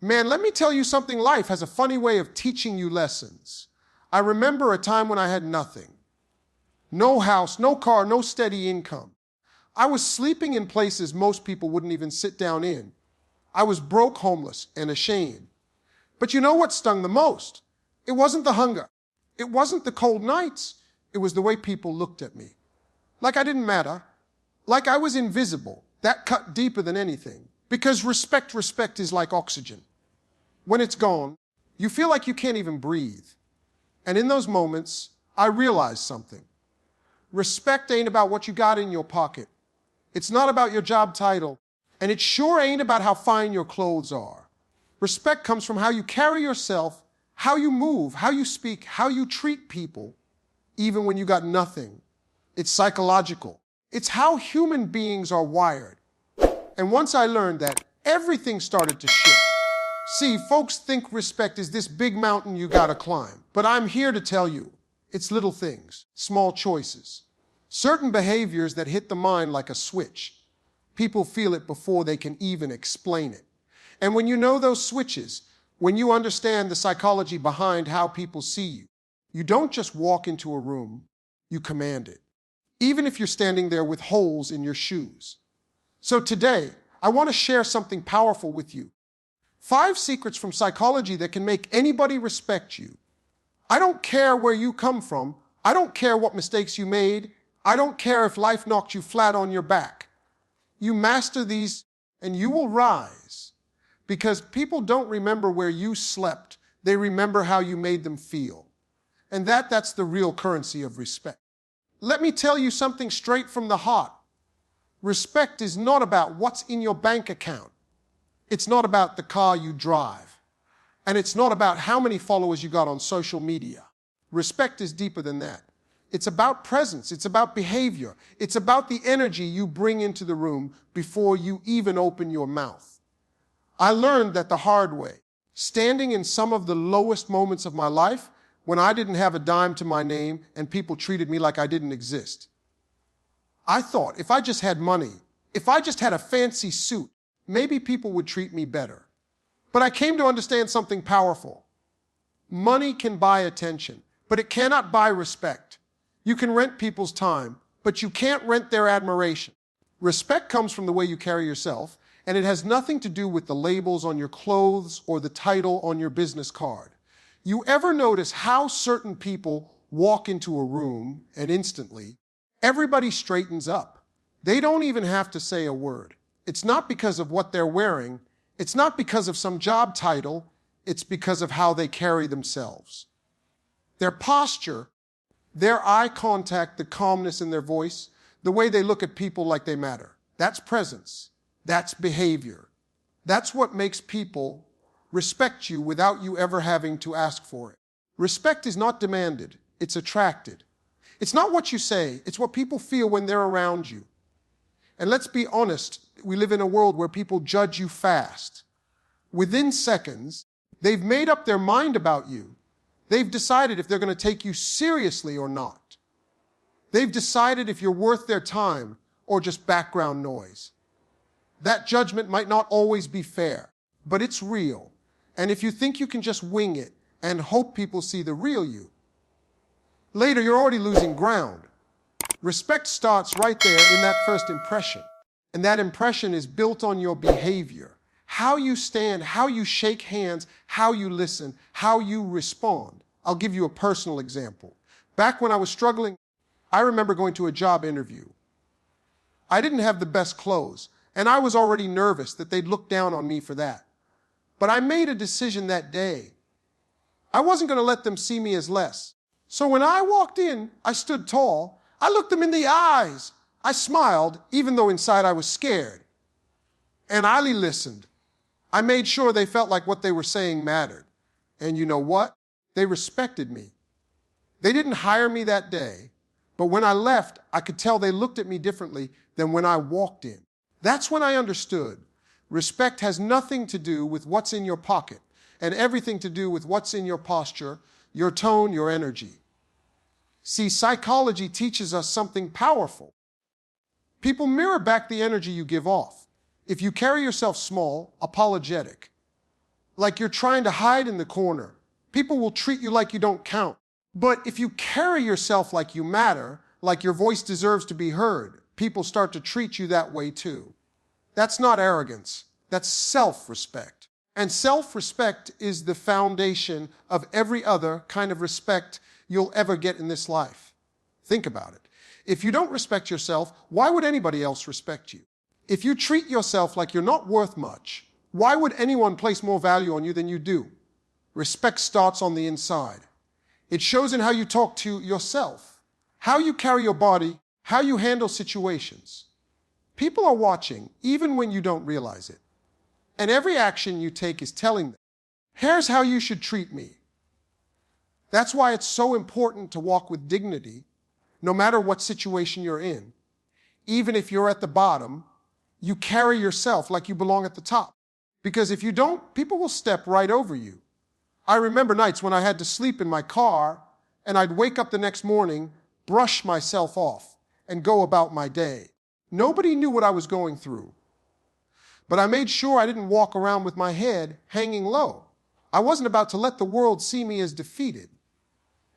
Man, let me tell you something. Life has a funny way of teaching you lessons. I remember a time when I had nothing. No house, no car, no steady income. I was sleeping in places most people wouldn't even sit down in. I was broke, homeless, and ashamed. But you know what stung the most? It wasn't the hunger. It wasn't the cold nights. It was the way people looked at me. Like I didn't matter. Like I was invisible. That cut deeper than anything. Because respect is like oxygen. When it's gone, you feel like you can't even breathe. And in those moments, I realized something. Respect ain't about what you got in your pocket. It's not about your job title. And it sure ain't about how fine your clothes are. Respect comes from how you carry yourself, how you move, how you speak, how you treat people, even when you got nothing. It's psychological. It's how human beings are wired. And once I learned that, everything started to shift. See, folks think respect is this big mountain you gotta climb. But I'm here to tell you, it's little things, small choices. Certain behaviors that hit the mind like a switch. People feel it before they can even explain it. And when you know those switches, when you understand the psychology behind how people see you, you don't just walk into a room, you command it. Even if you're standing there with holes in your shoes. So today, I want to share something powerful with you. 5 secrets from psychology that can make anybody respect you. I don't care where you come from. I don't care what mistakes you made. I don't care if life knocked you flat on your back. You master these and you will rise. Because people don't remember where you slept. They remember how you made them feel. And that's the real currency of respect. Let me tell you something straight from the heart. Respect is not about what's in your bank account. It's not about the car you drive. And it's not about how many followers you got on social media. Respect is deeper than that. It's about presence. It's about behavior. It's about the energy you bring into the room before you even open your mouth. I learned that the hard way, standing in some of the lowest moments of my life when I didn't have a dime to my name and people treated me like I didn't exist. I thought if I just had money, if I just had a fancy suit, maybe people would treat me better. But I came to understand something powerful. Money can buy attention, but it cannot buy respect. You can rent people's time, but you can't rent their admiration. Respect comes from the way you carry yourself, and it has nothing to do with the labels on your clothes or the title on your business card. You ever notice how certain people walk into a room and instantly, everybody straightens up? They don't even have to say a word. It's not because of what they're wearing. It's not because of some job title. It's because of how they carry themselves. Their posture, their eye contact, the calmness in their voice, the way they look at people like they matter. That's presence. That's behavior. That's what makes people respect you without you ever having to ask for it. Respect is not demanded. It's attracted. It's not what you say. It's what people feel when they're around you. And let's be honest, we live in a world where people judge you fast. Within seconds, they've made up their mind about you. They've decided if they're going to take you seriously or not. They've decided if you're worth their time or just background noise. That judgment might not always be fair, but it's real. And if you think you can just wing it and hope people see the real you, later you're already losing ground. Respect starts right there in that first impression. And that impression is built on your behavior. How you stand, how you shake hands, how you listen, how you respond. I'll give you a personal example. Back when I was struggling, I remember going to a job interview. I didn't have the best clothes, and I was already nervous that they'd look down on me for that. But I made a decision that day. I wasn't going to let them see me as less. So when I walked in, I stood tall. I looked them in the eyes. I smiled, even though inside I was scared. And Ali listened. I made sure they felt like what they were saying mattered. And you know what? They respected me. They didn't hire me that day, but when I left, I could tell they looked at me differently than when I walked in. That's when I understood. Respect has nothing to do with what's in your pocket and everything to do with what's in your posture, your tone, your energy. See, psychology teaches us something powerful. People mirror back the energy you give off. If you carry yourself small, apologetic, like you're trying to hide in the corner. People will treat you like you don't count. But if you carry yourself like you matter, like your voice deserves to be heard, people start to treat you that way too. That's not arrogance. That's self-respect. And self-respect is the foundation of every other kind of respect you'll ever get in this life. Think about it. If you don't respect yourself, why would anybody else respect you? If you treat yourself like you're not worth much, why would anyone place more value on you than you do? Respect starts on the inside. It shows in how you talk to yourself, how you carry your body, how you handle situations. People are watching, even when you don't realize it. And every action you take is telling them, here's how you should treat me. That's why it's so important to walk with dignity, no matter what situation you're in. Even if you're at the bottom, you carry yourself like you belong at the top. Because if you don't, people will step right over you. I remember nights when I had to sleep in my car, and I'd wake up the next morning, brush myself off, and go about my day. Nobody knew what I was going through. But I made sure I didn't walk around with my head hanging low. I wasn't about to let the world see me as defeated.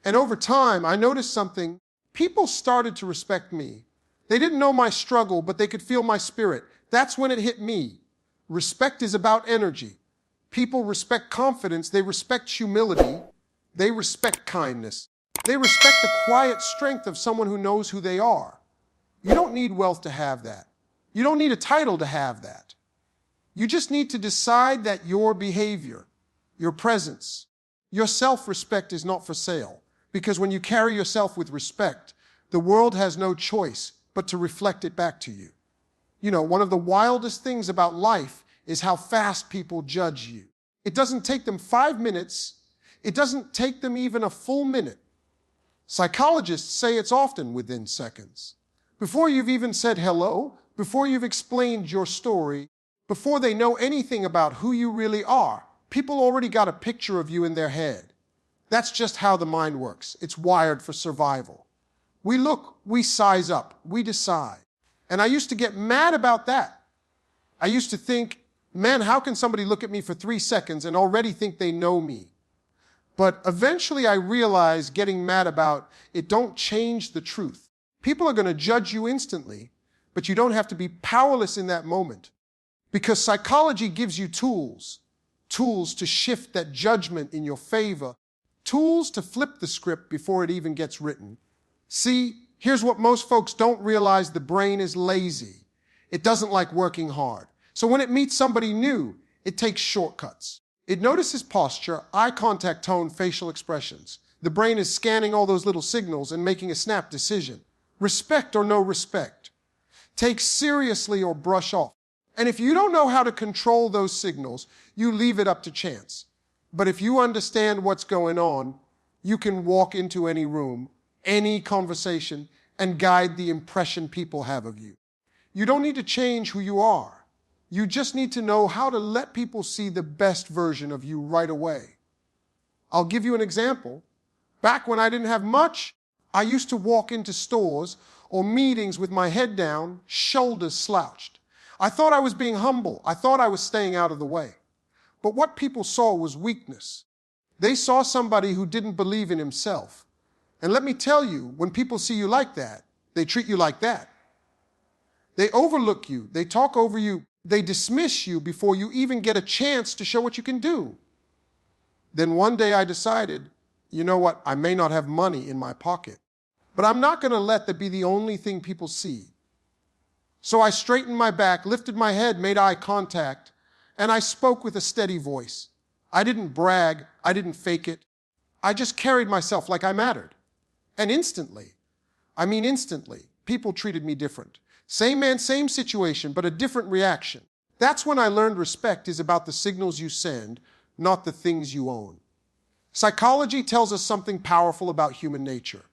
And over time, I noticed something. People started to respect me. They didn't know my struggle, but they could feel my spirit. That's when it hit me. Respect is about energy. People respect confidence. They respect humility. They respect kindness. They respect the quiet strength of someone who knows who they are. You don't need wealth to have that. You don't need a title to have that. You just need to decide that your behavior, your presence, your self-respect is not for sale. Because when you carry yourself with respect, the world has no choice but to reflect it back to you. You know, one of the wildest things about life is how fast people judge you. It doesn't take them 5 minutes. It doesn't take them even a full minute. Psychologists say it's often within seconds. Before you've even said hello, before you've explained your story, before they know anything about who you really are, people already got a picture of you in their head. That's just how the mind works. It's wired for survival. We look, we size up, we decide. And I used to get mad about that. I used to think, man, how can somebody look at me for 3 seconds and already think they know me? But eventually I realized getting mad about it don't change the truth. People are going to judge you instantly, but you don't have to be powerless in that moment. Because psychology gives you tools to shift that judgment in your favor, tools to flip the script before it even gets written. See, here's what most folks don't realize: the brain is lazy. It doesn't like working hard. So when it meets somebody new, it takes shortcuts. It notices posture, eye contact, tone, facial expressions. The brain is scanning all those little signals and making a snap decision. Respect or no respect. Take seriously or brush off. And if you don't know how to control those signals, you leave it up to chance. But if you understand what's going on, you can walk into any room, any conversation, and guide the impression people have of you. You don't need to change who you are. You just need to know how to let people see the best version of you right away. I'll give you an example. Back when I didn't have much, I used to walk into stores or meetings with my head down, shoulders slouched. I thought I was being humble. I thought I was staying out of the way. But what people saw was weakness. They saw somebody who didn't believe in himself. And let me tell you, when people see you like that, they treat you like that. They overlook you. They talk over you. They dismiss you before you even get a chance to show what you can do. Then one day I decided, you know what, I may not have money in my pocket, but I'm not going to let that be the only thing people see. So I straightened my back, lifted my head, made eye contact, and I spoke with a steady voice. I didn't brag. I didn't fake it. I just carried myself like I mattered. And instantly, people treated me different. Same man, same situation, but a different reaction. That's when I learned respect is about the signals you send, not the things you own. Psychology tells us something powerful about human nature.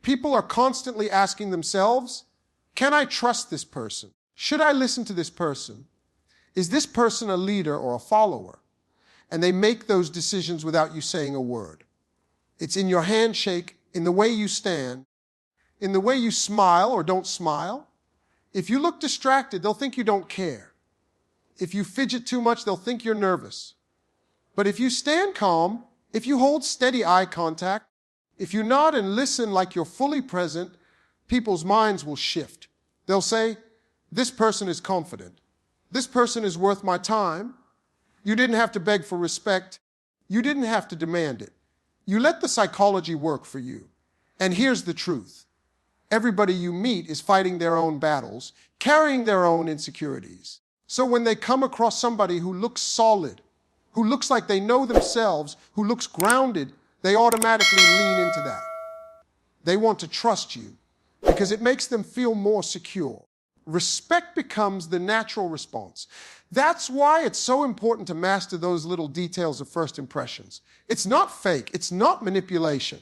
People are constantly asking themselves, can I trust this person? Should I listen to this person? Is this person a leader or a follower? And they make those decisions without you saying a word. It's in your handshake, in the way you stand, in the way you smile or don't smile. If you look distracted, they'll think you don't care. If you fidget too much, they'll think you're nervous. But if you stand calm, if you hold steady eye contact, if you nod and listen like you're fully present, people's minds will shift. They'll say, this person is confident. This person is worth my time. You didn't have to beg for respect. You didn't have to demand it. You let the psychology work for you. And here's the truth. Everybody you meet is fighting their own battles, carrying their own insecurities. So when they come across somebody who looks solid, who looks like they know themselves, who looks grounded, they automatically lean into that. They want to trust you because it makes them feel more secure. Respect becomes the natural response. That's why it's so important to master those little details of first impressions. It's not fake. It's not manipulation.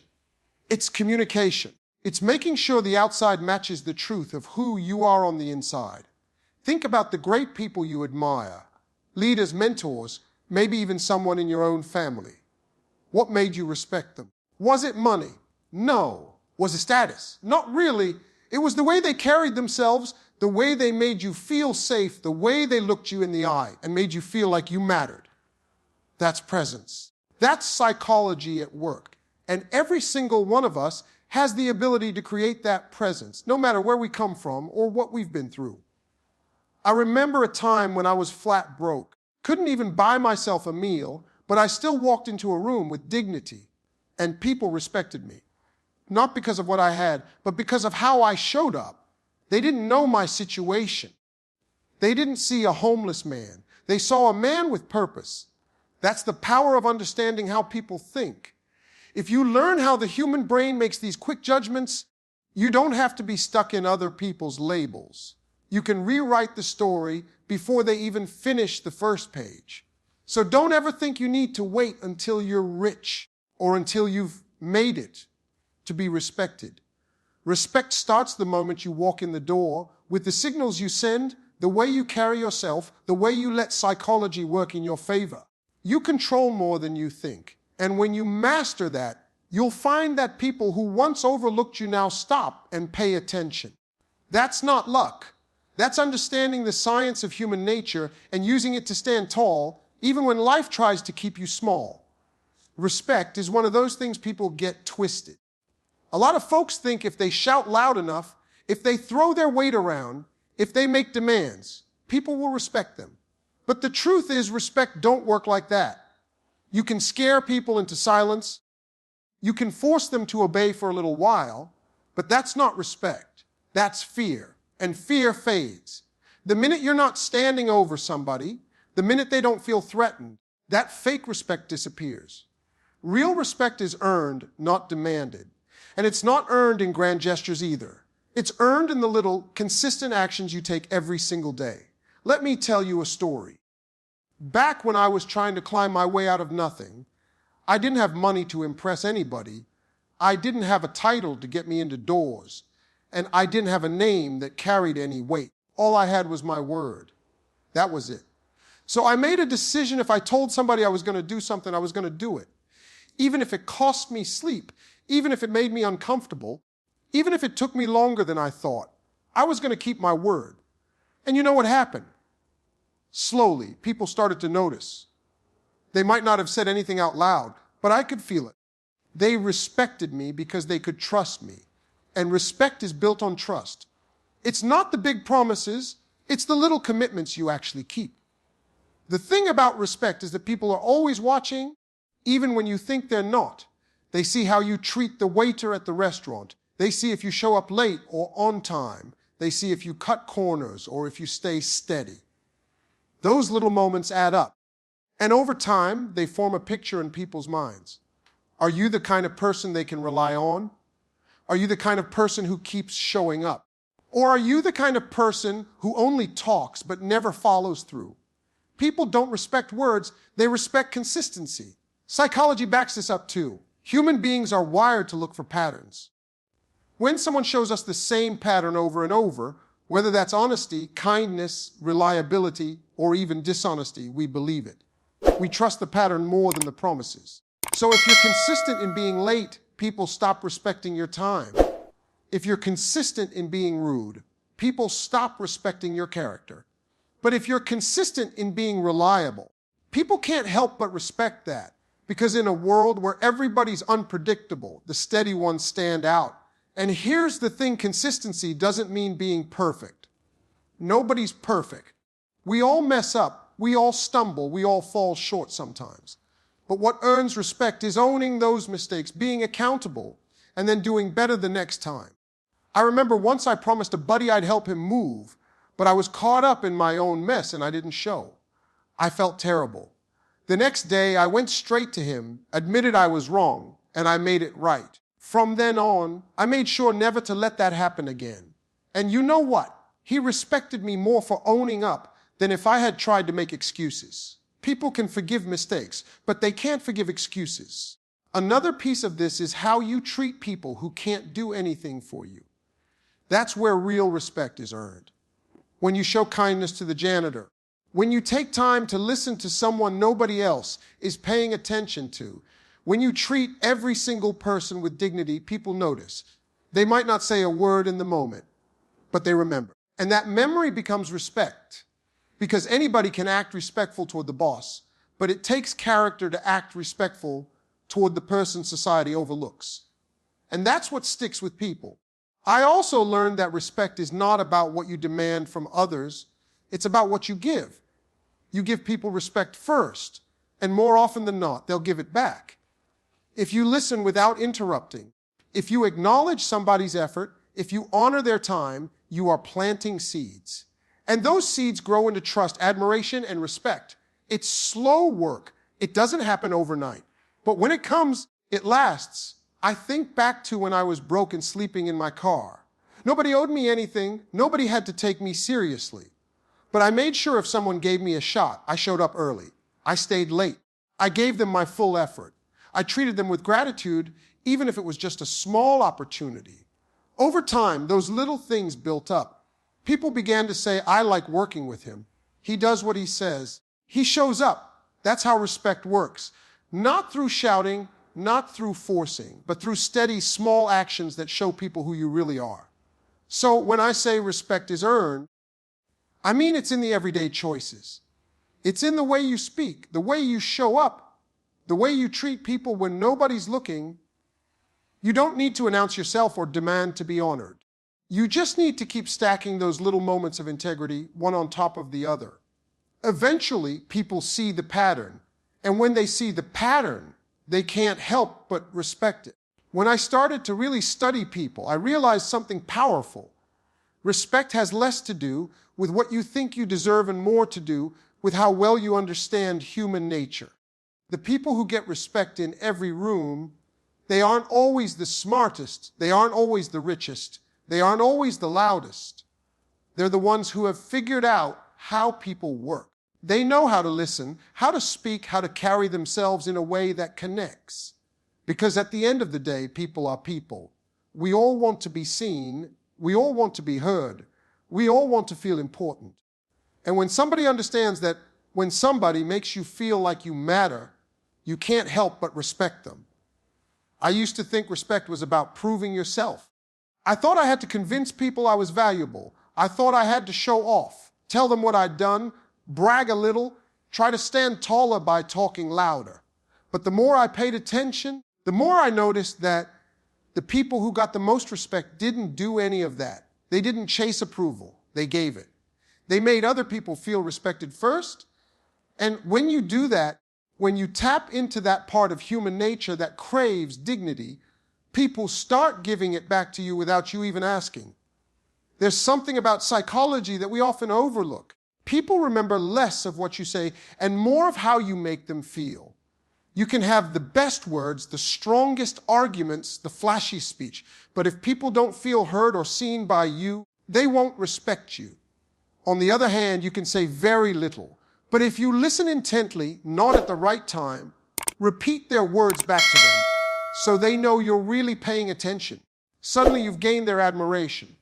It's communication. It's making sure the outside matches the truth of who you are on the inside. Think about the great people you admire, leaders, mentors, maybe even someone in your own family. What made you respect them? Was it money? No. Was it status? Not really. It was the way they carried themselves, the way they made you feel safe, the way they looked you in the eye and made you feel like you mattered. That's presence. That's psychology at work. And every single one of us has the ability to create that presence, no matter where we come from or what we've been through. I remember a time when I was flat broke, couldn't even buy myself a meal, but I still walked into a room with dignity, and people respected me. Not because of what I had, but because of how I showed up. They didn't know my situation. They didn't see a homeless man. They saw a man with purpose. That's the power of understanding how people think. If you learn how the human brain makes these quick judgments, you don't have to be stuck in other people's labels. You can rewrite the story before they even finish the first page. So don't ever think you need to wait until you're rich or until you've made it to be respected. Respect starts the moment you walk in the door with the signals you send, the way you carry yourself, the way you let psychology work in your favor. You control more than you think. And when you master that, you'll find that people who once overlooked you now stop and pay attention. That's not luck. That's understanding the science of human nature and using it to stand tall, even when life tries to keep you small. Respect is one of those things people get twisted. A lot of folks think if they shout loud enough, if they throw their weight around, if they make demands, people will respect them. But the truth is, respect don't work like that. You can scare people into silence. You can force them to obey for a little while, but that's not respect. That's fear, and fear fades. The minute you're not standing over somebody, the minute they don't feel threatened, that fake respect disappears. Real respect is earned, not demanded. And it's not earned in grand gestures either. It's earned in the little, consistent actions you take every single day. Let me tell you a story. Back when I was trying to climb my way out of nothing, I didn't have money to impress anybody. I didn't have a title to get me into doors. And I didn't have a name that carried any weight. All I had was my word. That was it. So I made a decision. If I told somebody I was going to do something, I was going to do it. Even if it cost me sleep, even if it made me uncomfortable, even if it took me longer than I thought, I was going to keep my word. And you know what happened? Slowly, people started to notice. They might not have said anything out loud, but I could feel it. They respected me because they could trust me. And respect is built on trust. It's not the big promises, it's the little commitments you actually keep. The thing about respect is that people are always watching, even when you think they're not. They see how you treat the waiter at the restaurant. They see if you show up late or on time. They see if you cut corners or if you stay steady. Those little moments add up. And over time, they form a picture in people's minds. Are you the kind of person they can rely on? Are you the kind of person who keeps showing up? Or are you the kind of person who only talks but never follows through? People don't respect words, they respect consistency. Psychology backs this up too. Human beings are wired to look for patterns. When someone shows us the same pattern over and over, whether that's honesty, kindness, reliability, or even dishonesty, we believe it. We trust the pattern more than the promises. So if you're consistent in being late, people stop respecting your time. If you're consistent in being rude, people stop respecting your character. But if you're consistent in being reliable, People can't help but respect that, because in a world where everybody's unpredictable, the steady ones stand out. And here's the thing, consistency doesn't mean being perfect. Nobody's perfect. We all mess up, we all stumble, we all fall short sometimes. But what earns respect is owning those mistakes, being accountable, and then doing better the next time. I remember once I promised a buddy I'd help him move, but I was caught up in my own mess and I didn't show. I felt terrible. The next day, I went straight to him, admitted I was wrong, and I made it right. From then on, I made sure never to let that happen again. And you know what? He respected me more for owning up than if I had tried to make excuses. People can forgive mistakes, but they can't forgive excuses. Another piece of this is how you treat people who can't do anything for you. That's where real respect is earned. When you show kindness to the janitor, when you take time to listen to someone nobody else is paying attention to, when you treat every single person with dignity, people notice. They might not say a word in the moment, but they remember. And that memory becomes respect, because anybody can act respectful toward the boss, but it takes character to act respectful toward the person society overlooks. And that's what sticks with people. I also learned that respect is not about what you demand from others. It's about what you give. You give people respect first, and more often than not, they'll give it back. If you listen without interrupting, if you acknowledge somebody's effort, if you honor their time, you are planting seeds. And those seeds grow into trust, admiration, and respect. It's slow work. It doesn't happen overnight. But when it comes, it lasts. I think back to when I was broke and sleeping in my car. Nobody owed me anything. Nobody had to take me seriously. But I made sure if someone gave me a shot, I showed up early. I stayed late. I gave them my full effort. I treated them with gratitude, even if it was just a small opportunity. Over time, those little things built up. People began to say, I like working with him. He does what he says. He shows up. That's how respect works. Not through shouting, not through forcing, but through steady, small actions that show people who you really are. So when I say respect is earned, I mean it's in the everyday choices. It's in the way you speak, the way you show up, the way you treat people when nobody's looking. You don't need to announce yourself or demand to be honored. You just need to keep stacking those little moments of integrity, one on top of the other. Eventually, people see the pattern. And when they see the pattern, they can't help but respect it. When I started to really study people, I realized something powerful. Respect has less to do with what you think you deserve and more to do with how well you understand human nature. The people who get respect in every room, they aren't always the smartest, they aren't always the richest, they aren't always the loudest. They're the ones who have figured out how people work. They know how to listen, how to speak, how to carry themselves in a way that connects. Because at the end of the day, people are people. We all want to be seen. We all want to be heard. We all want to feel important. And when somebody understands that when somebody makes you feel like you matter, you can't help but respect them. I used to think respect was about proving yourself. I thought I had to convince people I was valuable. I thought I had to show off, tell them what I'd done, brag a little, try to stand taller by talking louder. But the more I paid attention, the more I noticed that the people who got the most respect didn't do any of that. They didn't chase approval. They gave it. They made other people feel respected first. And when you do that, when you tap into that part of human nature that craves dignity, people start giving it back to you without you even asking. There's something about psychology that we often overlook. People remember less of what you say and more of how you make them feel. You can have the best words, the strongest arguments, the flashy speech, but if people don't feel heard or seen by you, they won't respect you. On the other hand, you can say very little, but if you listen intently, not at the right time, repeat their words back to them so they know you're really paying attention. Suddenly you've gained their admiration,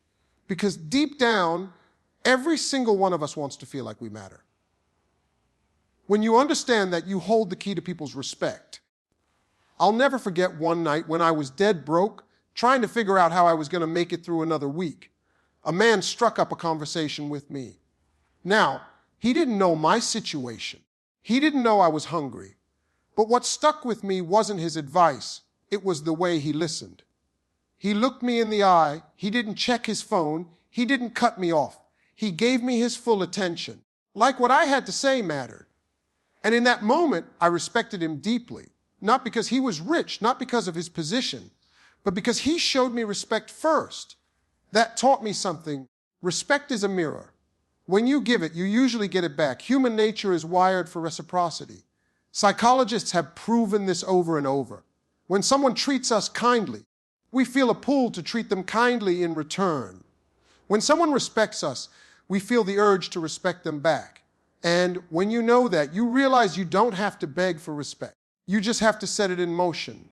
because deep down, every single one of us wants to feel like we matter. When you understand that, you hold the key to people's respect. I'll never forget one night when I was dead broke, trying to figure out how I was going to make it through another week. A man struck up a conversation with me. Now, he didn't know my situation. He didn't know I was hungry. But what stuck with me wasn't his advice. It was the way he listened. He looked me in the eye. He didn't check his phone. He didn't cut me off. He gave me his full attention. Like what I had to say mattered. And in that moment, I respected him deeply. Not because he was rich, not because of his position, but because he showed me respect first. That taught me something. Respect is a mirror. When you give it, you usually get it back. Human nature is wired for reciprocity. Psychologists have proven this over and over. When someone treats us kindly, we feel a pull to treat them kindly in return. When someone respects us, we feel the urge to respect them back. And when you know that, you realize you don't have to beg for respect. You just have to set it in motion.